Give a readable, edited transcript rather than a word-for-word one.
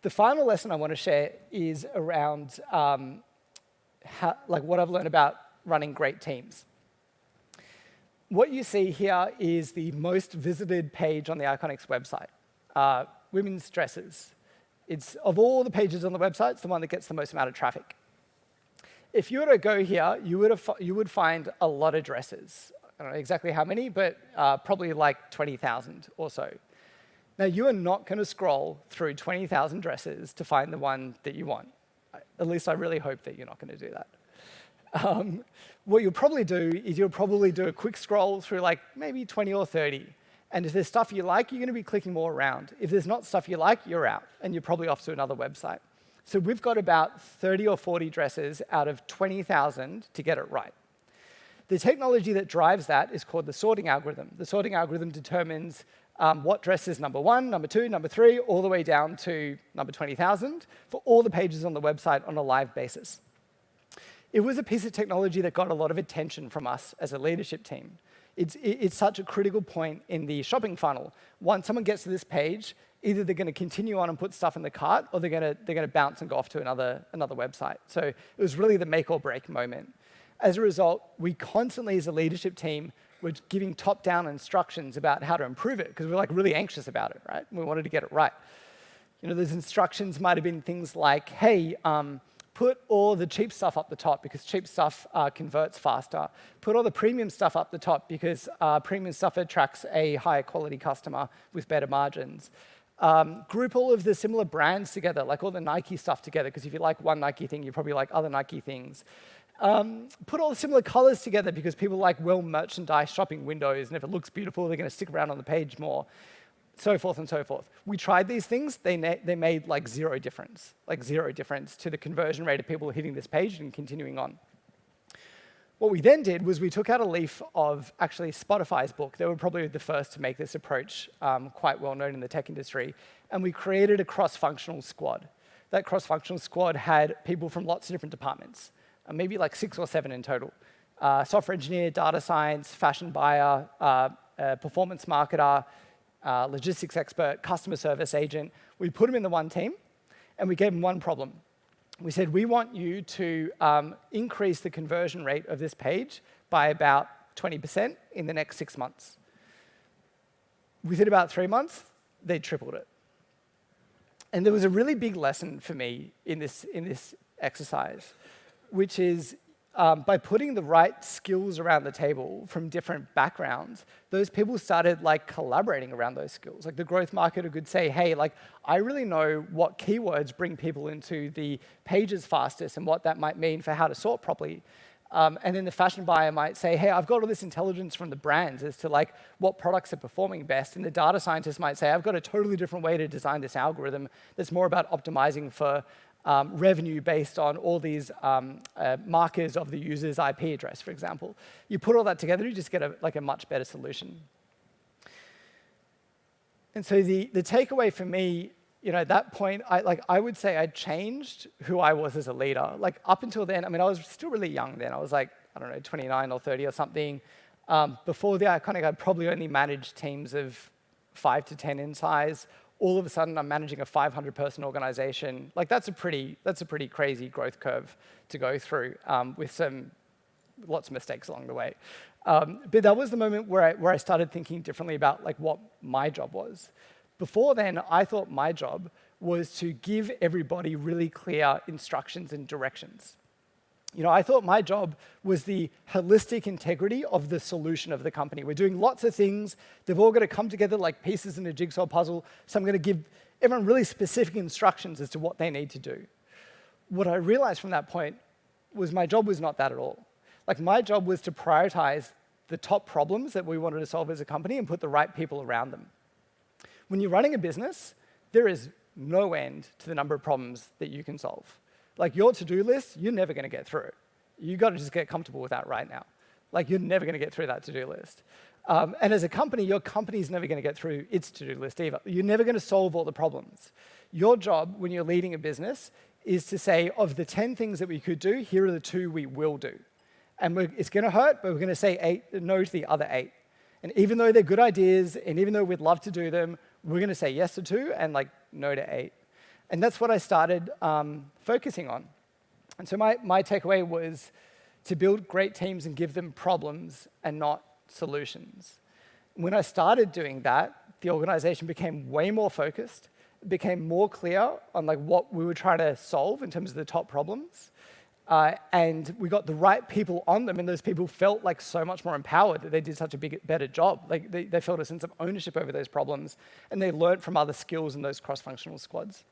The final lesson I want to share is around what I've learned about running great teams. What you see here is the most visited page on the Iconics website, women's dresses. It's, of all the pages on the website, it's the one that gets the most amount of traffic. If you were to go here, you would find a lot of dresses. I don't know exactly how many, but probably like 20,000 or so. Now, you are not going to scroll through 20,000 dresses to find the one that you want. At least I really hope that you're not going to do that. What you'll probably do is you'll probably do a quick scroll through like maybe 20 or 30. And if there's stuff you like, you're going to be clicking more around. If there's not stuff you like, you're out. And you're probably off to another website. So we've got about 30 or 40 dresses out of 20,000 to get it right. The technology that drives that is called the sorting algorithm. The sorting algorithm determines what dress is number 1, number 2, number 3, all the way down to number 20,000 for all the pages on the website on a live basis. It was a piece of technology that got a lot of attention from us as a leadership team. It's such a critical point in the shopping funnel. Once someone gets to this page, either they're going to continue on and put stuff in the cart, or they're going to bounce and go off to another website. So it was really the make or break moment. As a result, we constantly, as a leadership team, were giving top-down instructions about how to improve it, because we were like really anxious about it, right? We wanted to get it right. You know, those instructions might have been things like, hey, put all the cheap stuff up the top because cheap stuff converts faster. Put all the premium stuff up the top because premium stuff attracts a higher quality customer with better margins. Group all of the similar brands together, like all the Nike stuff together, because if you like one Nike thing, you probably like other Nike things. Put all the similar colors together because people like well-merchandised shopping windows, and if it looks beautiful, they're going to stick around on the page more. So forth and so forth. We tried these things, they made like zero difference to the conversion rate of people hitting this page and continuing on. What we then did was we took out a leaf of actually Spotify's book. They were probably the first to make this approach quite well known in the tech industry, and we created a cross-functional squad. That cross-functional squad had people from lots of different departments, maybe like 6 or 7 in total. Software engineer, data science, fashion buyer, performance marketer, logistics expert, customer service agent. We put them in the one team, and we gave them one problem. We said, we want you to increase the conversion rate of this page by about 20% in the next 6 months. Within about 3 months, they tripled it. And there was a really big lesson for me in this exercise, which is by putting the right skills around the table from different backgrounds, those people started like collaborating around those skills. Like the growth marketer could say, hey, like I really know what keywords bring people into the pages fastest and what that might mean for how to sort properly. And then the fashion buyer might say, hey, I've got all this intelligence from the brands as to like what products are performing best. And the data scientist might say, I've got a totally different way to design this algorithm that's more about optimizing for revenue based on all these markers of the user's IP address, for example. You put all that together, you just get a much better solution. And so the takeaway for me, you know, at that point, I would say I changed who I was as a leader. Like up until then, I mean, I was still really young then. I was like, I don't know, 29 or 30 or something. Before the Iconic, I'd probably only managed teams of 5 to 10 in size. All of a sudden, I'm managing a 500-person organization. Like that's a pretty crazy growth curve to go through with lots of mistakes along the way. But that was the moment where I started thinking differently about like what my job was. Before then, I thought my job was to give everybody really clear instructions and directions. You know, I thought my job was the holistic integrity of the solution of the company. We're doing lots of things. They've all got to come together like pieces in a jigsaw puzzle. So I'm going to give everyone really specific instructions as to what they need to do. What I realized from that point was my job was not that at all. Like my job was to prioritize the top problems that we wanted to solve as a company and put the right people around them. When you're running a business, there is no end to the number of problems that you can solve. Like your to-do list, you're never going to get through it. You got to just get comfortable with that right now. Like you're never going to get through that to-do list. And as a company, your company's never going to get through its to-do list either. You're never going to solve all the problems. Your job when you're leading a business is to say, of the 10 things that we could do, here are the 2 we will do. And it's going to hurt, but we're going to say no to the other 8. And even though they're good ideas, and even though we'd love to do them, we're going to say yes to 2 and like no to 8. And that's what I started focusing on. And so my takeaway was to build great teams and give them problems and not solutions. When I started doing that, the organization became way more focused, became more clear on like what we were trying to solve in terms of the top problems. And we got the right people on them, and those people felt like so much more empowered that they did such a better job. Like they felt a sense of ownership over those problems, and they learned from other skills in those cross-functional squads.